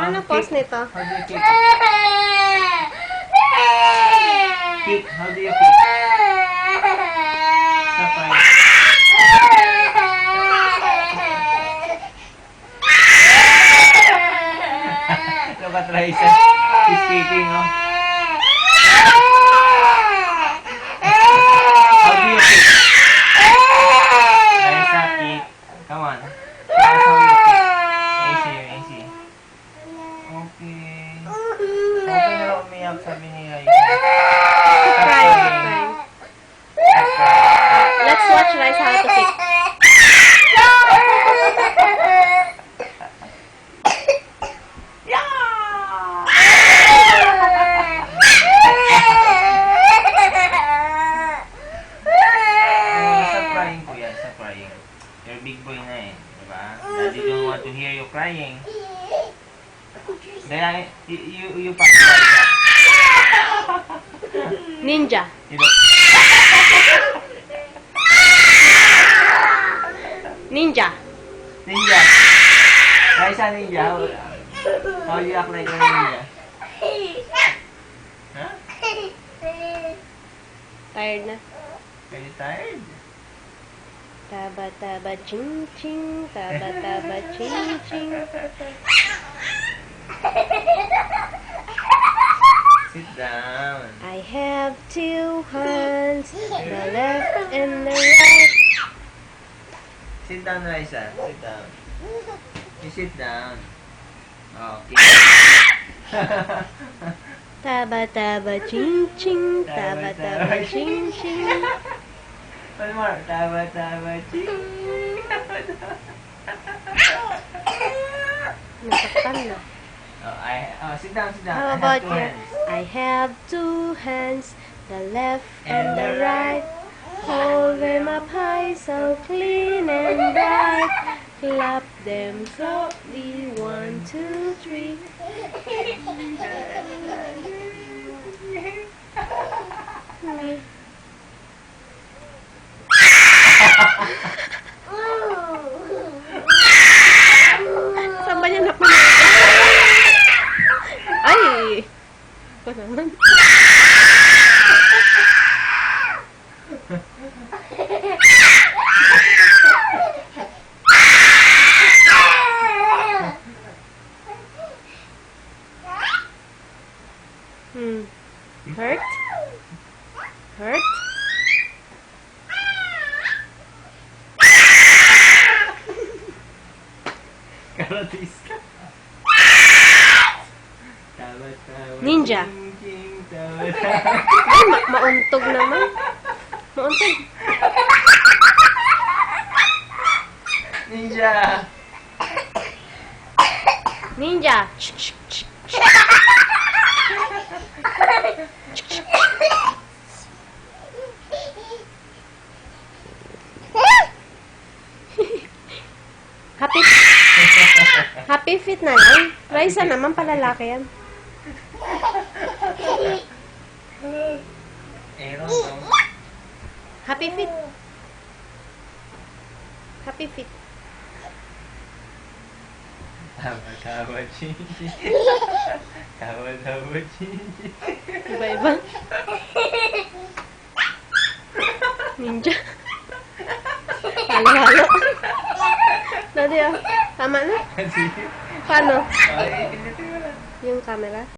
Paano pause nito? How do you kick? Kick. How do you kick? Stop crying. Look at Raisa. She's kicking, oh. How do you kick? Raisa, kick. Come on. Show us how you kick. Easy, easy. Okay. Okay na lang umiyak, sabi ni Raisa. Stop crying, stop crying. Let's watch Rice how to kick. Stop crying, kuya. Stop crying. You're big boy na eh. Diba? Daddy don't want to hear you crying. Then, you pass Raisa. Ninja. You don't. Ninja. Ninja. Raisa, ninja. How you act like a ninja? Huh? Tired na. Are you tired? Taba taba ching ching. Taba taba ching ching. Sit down. I have two hands, the left and the right. Sit down, Raisa. Sit down. You sit down. Okay. Taba taba ching ching. Taba taba ching ching. One more. Taba, taba, ching. Nasaktan na. Sit down, sit down. How I about have two you? hands. I have two hands, the left and the right. Hold them up high, so clean and bright. Clap them softly, 1, 2, 3. Saan ba niya napanood? Ay! Ako naman. Hurt? Hurt? Karatis ka. Taba, taba, Ninja. ching, ching, taba, taba. Ay, mauntog naman. Mauntog. Ninja. Ninja. Happy Happy feet na lang. Raisa naman palalaki yan. Aaron, no? Happy feet. Happy feet. Taba, taba, ching, ching. Taba, taba, ching, ching. Iba-iba. Ninja. Halo-halo. Daddy, tama na? Sige. Paano? Ay, pinitin mo lang. Yung camera?